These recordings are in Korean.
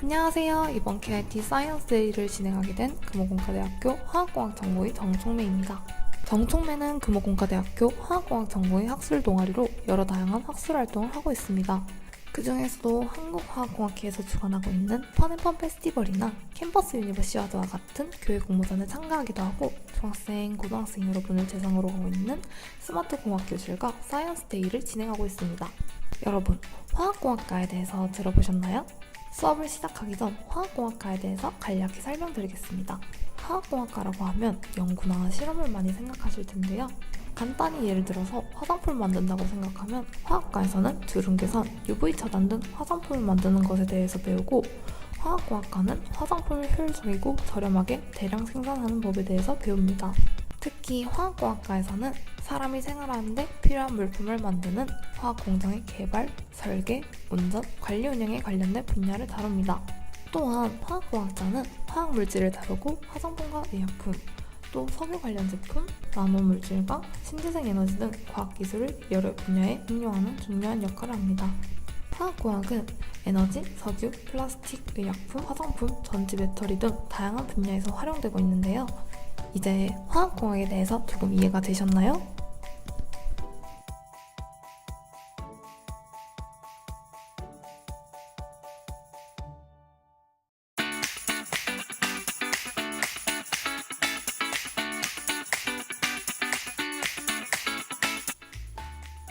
안녕하세요. 이번 KIT 사이언스 데이를 진행하게 된 금호공과대학교 화학공학정보의 정총매입니다. 정총매는 금호공과대학교 화학공학정보의 학술 동아리로 여러 다양한 학술 활동을 하고 있습니다. 그 중에서도 한국화학공학회에서 주관하고 있는 펀앤펀 페스티벌이나 캠퍼스 유니버시아드와 같은 교육 공모전에 참가하기도 하고, 중학생, 고등학생 여러분을 대상으로 하고 있는 스마트 공학 교실과 사이언스 데이를 진행하고 있습니다. 여러분, 화학공학과에 대해서 들어보셨나요? 수업을 시작하기 전 화학공학과에 대해서 간략히 설명드리겠습니다. 화학공학과라고 하면 연구나 실험을 많이 생각하실 텐데요. 간단히 예를 들어서 화장품을 만든다고 생각하면 화학과에서는 주름개선, UV 차단 등 화장품을 만드는 것에 대해서 배우고, 화학공학과는 화장품을 효율적이고 저렴하게 대량 생산하는 법에 대해서 배웁니다. 특히 화학공학과에서는 사람이 생활하는데 필요한 물품을 만드는 화학공장의 개발, 설계, 운전, 관리 운영에 관련된 분야를 다룹니다. 또한 화학공학자는 화학물질을 다루고 화장품과 의약품, 또 석유 관련 제품, 나노물질과 신재생 에너지 등 과학기술을 여러 분야에 응용하는 중요한 역할을 합니다. 화학공학은 에너지, 석유, 플라스틱, 의약품, 화장품, 전지 배터리 등 다양한 분야에서 활용되고 있는데요. 이제 화학공학에 대해서 조금 이해가 되셨나요?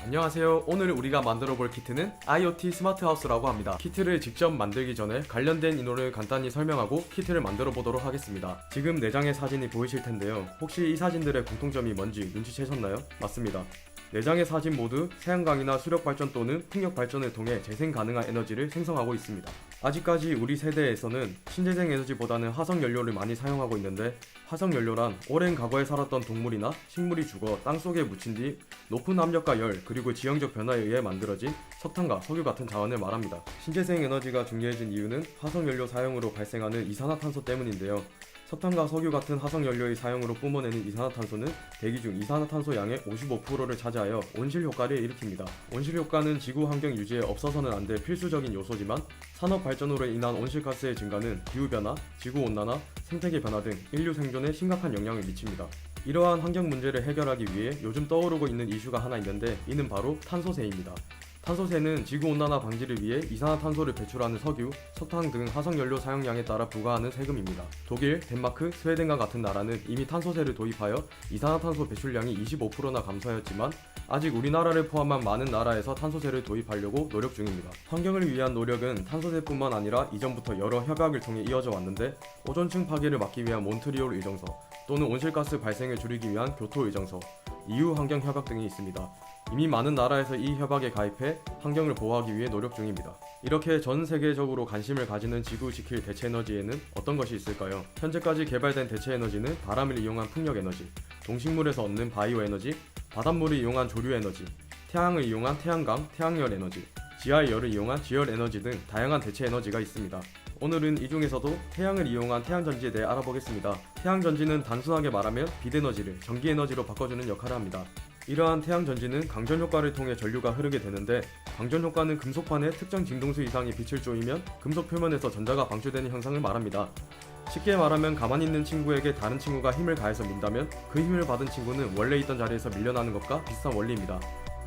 안녕하세요. 오늘 우리가 만들어 볼 키트는 IoT 스마트 하우스라고 합니다. 키트를 직접 만들기 전에 관련된 인원을 간단히 설명하고 키트를 만들어 보도록 하겠습니다. 지금 4장의 사진이 보이실 텐데요. 혹시 이 사진들의 공통점이 뭔지 눈치채셨나요? 맞습니다. 4장의 사진 모두 태양광이나 수력 발전 또는 풍력 발전을 통해 재생 가능한 에너지를 생성하고 있습니다. 아직까지 우리 세대에서는 신재생 에너지보다는 화석 연료를 많이 사용하고 있는데, 화석 연료란 오랜 과거에 살았던 동물이나 식물이 죽어 땅속에 묻힌 뒤 높은 압력과 열 그리고 지형적 변화에 의해 만들어진 석탄과 석유 같은 자원을 말합니다. 신재생 에너지가 중요해진 이유는 화석 연료 사용으로 발생하는 이산화탄소 때문인데요. 석탄과 석유 같은 화석 연료의 사용으로 뿜어내는 이산화탄소는 대기 중 이산화탄소 양의 55%를 차지하여 온실 효과를 일으킵니다. 온실 효과는 지구 환경 유지에 없어서는 안 될 필수적인 요소지만, 산업 발전으로 인한 온실가스의 증가는 기후변화, 지구온난화, 생태계 변화 등 인류 생존에 심각한 영향을 미칩니다. 이러한 환경 문제를 해결하기 위해 요즘 떠오르고 있는 이슈가 하나 있는데, 이는 바로 탄소세입니다. 탄소세는 지구온난화 방지를 위해 이산화탄소를 배출하는 석유, 석탄 등 화석연료 사용량에 따라 부과하는 세금입니다. 독일, 덴마크, 스웨덴과 같은 나라는 이미 탄소세를 도입하여 이산화탄소 배출량이 25%나 감소하였지만, 아직 우리나라를 포함한 많은 나라에서 탄소세를 도입하려고 노력 중입니다. 환경을 위한 노력은 탄소세뿐만 아니라 이전부터 여러 협약을 통해 이어져 왔는데, 오존층 파괴를 막기 위한 몬트리올 의정서, 또는 온실가스 발생을 줄이기 위한 교토 의정서, EU 환경 협약 등이 있습니다. 이미 많은 나라에서 이 협약에 가입해 환경을 보호하기 위해 노력 중입니다. 이렇게 전 세계적으로 관심을 가지는 지구지킬 대체에너지에는 어떤 것이 있을까요? 현재까지 개발된 대체에너지는 바람을 이용한 풍력에너지, 동식물에서 얻는 바이오에너지, 바닷물을 이용한 조류에너지, 태양을 이용한 태양광, 태양열에너지, 지하의 열을 이용한 지열에너지 등 다양한 대체에너지가 있습니다. 오늘은 이 중에서도 태양을 이용한 태양전지에 대해 알아보겠습니다. 태양전지는 단순하게 말하면 빛에너지를 전기에너지로 바꿔주는 역할을 합니다. 이러한 태양전지는 강전효과를 통해 전류가 흐르게 되는데, 강전효과는 금속판에 특정 진동수 이상의 빛을 쏘이면 금속 표면에서 전자가 방출되는 현상을 말합니다. 쉽게 말하면 가만히 있는 친구에게 다른 친구가 힘을 가해서 민다면 그 힘을 받은 친구는 원래 있던 자리에서 밀려나는 것과 비슷한 원리입니다.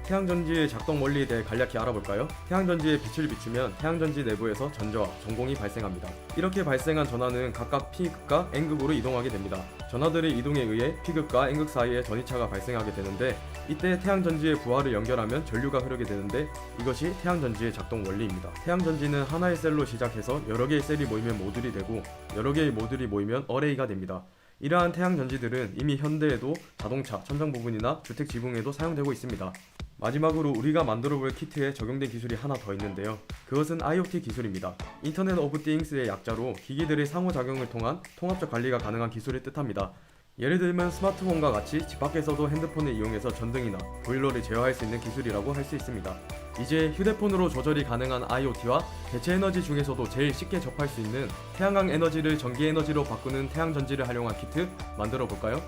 태양전지의 작동 원리에 대해 간략히 알아볼까요? 태양전지에 빛을 비추면 태양전지 내부에서 전자와 전공이 발생합니다. 이렇게 발생한 전하는 각각 P극과 N극으로 이동하게 됩니다. 전하들의 이동에 의해 P극과 N극 사이에 전이차가 발생하게 되는데, 이때 태양전지의 부하를 연결하면 전류가 흐르게 되는데, 이것이 태양전지의 작동 원리입니다. 태양전지는 하나의 셀로 시작해서 여러 개의 셀이 모이면 모듈이 되고, 여러 개의 모듈이 모이면 어레이가 됩니다. 이러한 태양전지들은 이미 현대에도 자동차, 천장 부분이나 주택 지붕에도 사용되고 있습니다. 마지막으로 우리가 만들어볼 키트에 적용된 기술이 하나 더 있는데요. 그것은 IoT 기술입니다. 인터넷 오브 띵스의 약자로 기기들의 상호작용을 통한 통합적 관리가 가능한 기술을 뜻합니다. 예를 들면 스마트폰과 같이 집 밖에서도 핸드폰을 이용해서 전등이나 보일러를 제어할 수 있는 기술이라고 할 수 있습니다. 이제 휴대폰으로 조절이 가능한 IoT와 대체에너지 중에서도 제일 쉽게 접할 수 있는 태양광 에너지를 전기 에너지로 바꾸는 태양전지를 활용한 키트 만들어 볼까요?